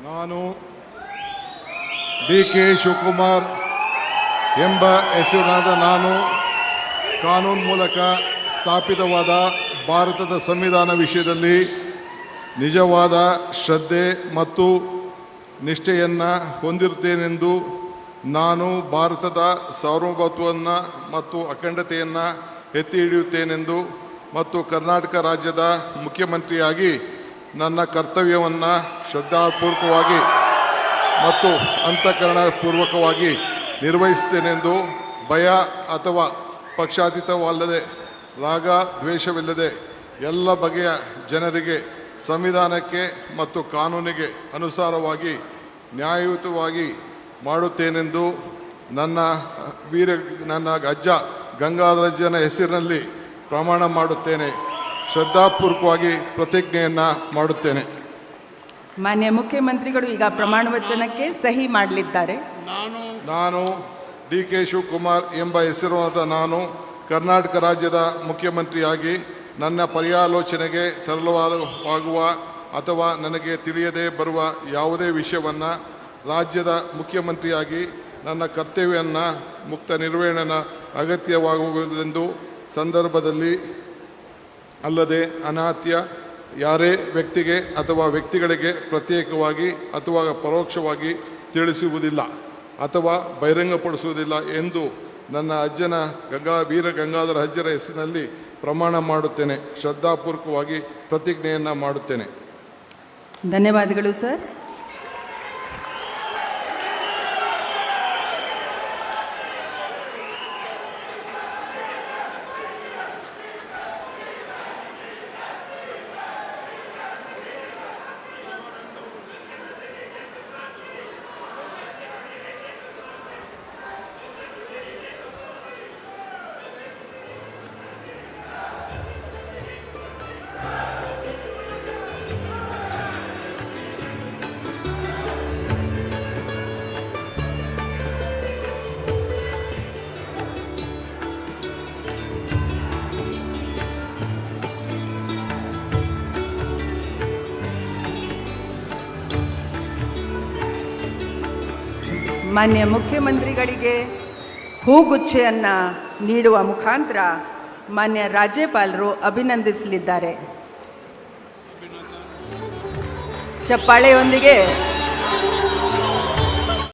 ನಾನು ಡಿ.ಕೆ. ಶಿವಕುಮಾರ್ ಎಂಬ ಹೆಸರಿನಾದ ನಾನು ಕಾನೂನು ಮೂಲಕ ಸ್ಥಾಪಿತವಾದ ಭಾರತದ ಸಂವಿಧಾನ ವಿಷಯದಲ್ಲಿ ನಿಜವಾದ ಶ್ರದ್ಧೆ ಮತ್ತು ನಿಷ್ಠೆಯನ್ನು ಹೊಂದಿರುತ್ತೇನೆಂದು ನಾನು ಭಾರತದ ಸಾರ್ವಭೌಮತ್ವವನ್ನು ಮತ್ತು ಅಖಂಡತೆಯನ್ನು ಎತ್ತಿ ಹಿಡಿಯುತ್ತೇನೆಂದು ಮತ್ತು ಕರ್ನಾಟಕ ರಾಜ್ಯದ ಮುಖ್ಯಮಂತ್ರಿಯಾಗಿ ನನ್ನ ಕರ್ತವ್ಯವನ್ನು ಶ್ರದ್ಧಾಪೂರ್ವಕವಾಗಿ ಮತ್ತು ಅಂತಃಕರಣಪೂರ್ವಕವಾಗಿ ನಿರ್ವಹಿಸುತ್ತೇನೆಂದು ಭಯ ಅಥವಾ ಪಕ್ಷಾತೀತವಲ್ಲದೆ ರಾಗ ದ್ವೇಷವಿಲ್ಲದೆ ಎಲ್ಲ ಬಗೆಯ ಜನರಿಗೆ ಸಂವಿಧಾನಕ್ಕೆ ಮತ್ತು ಕಾನೂನಿಗೆ ಅನುಸಾರವಾಗಿ ನ್ಯಾಯಯುತವಾಗಿ ಮಾಡುತ್ತೇನೆಂದು ನನ್ನ ಅಜ್ಜ ಗಂಗಾಧರಜ್ಜನ ಹೆಸರಿನಲ್ಲಿ ಪ್ರಮಾಣ ಮಾಡುತ್ತೇನೆ. ಶ್ರದ್ಧಾಪೂರ್ವಕವಾಗಿ ಪ್ರತಿಜ್ಞೆಯನ್ನು ಮಾಡುತ್ತೇನೆ. ಮಾನ್ಯ ಮುಖ್ಯಮಂತ್ರಿಗಳು ಈಗ ಪ್ರಮಾಣ ವಚನಕ್ಕೆ ಸಹಿ ಮಾಡಲಿದ್ದಾರೆ. ನಾನು ಡಿ.ಕೆ. ಶಿವಕುಮಾರ್ ಎಂಬ ಹೆಸರಾದ ನಾನು ಕರ್ನಾಟಕ ರಾಜ್ಯದ ಮುಖ್ಯಮಂತ್ರಿಯಾಗಿ ನನ್ನ ಪರ್ಯಾಲೋಚನೆಗೆ ತರಲಾಗುವ ಅಥವಾ ನನಗೆ ತಿಳಿಯದೇ ಬರುವ ಯಾವುದೇ ವಿಷಯವನ್ನು ರಾಜ್ಯದ ಮುಖ್ಯಮಂತ್ರಿಯಾಗಿ ನನ್ನ ಕರ್ತವ್ಯವನ್ನು ಮುಕ್ತ ನಿರ್ವಹಣೆಯ ಅಗತ್ಯವಾಗುವುದೆಂದು ಸಂದರ್ಭದಲ್ಲಿ ಅಲ್ಲದೆ ಅನಾತ್ಯ ಯಾರೇ ವ್ಯಕ್ತಿಗೆ ಅಥವಾ ವ್ಯಕ್ತಿಗಳಿಗೆ ಪ್ರತ್ಯೇಕವಾಗಿ ಅಥವಾ ಪರೋಕ್ಷವಾಗಿ ತಿಳಿಸುವುದಿಲ್ಲ ಅಥವಾ ಬಹಿರಂಗಪಡಿಸುವುದಿಲ್ಲ ಎಂದು ನನ್ನ ಅಜ್ಜನ ವೀರ ಗಂಗಾಧರ ಅಜ್ಜರ ಹೆಸರಿನಲ್ಲಿ ಪ್ರಮಾಣ ಮಾಡುತ್ತೇನೆ. ಶ್ರದ್ಧಾಪೂರ್ವಕವಾಗಿ ಪ್ರತಿಜ್ಞೆಯನ್ನು ಮಾಡುತ್ತೇನೆ. ಧನ್ಯವಾದಗಳು ಸರ್. ಮಾನ್ಯ ಮುಖ್ಯಮಂತ್ರಿಗಳಿಗೆ ಹೂಗುಚ್ಛೆಯನ್ನು ನೀಡುವ ಮುಖಾಂತರ ಮಾನ್ಯ ರಾಜ್ಯಪಾಲರು ಅಭಿನಂದಿಸಲಿದ್ದಾರೆ. ಚಪ್ಪಾಳೆಯೊಂದಿಗೆ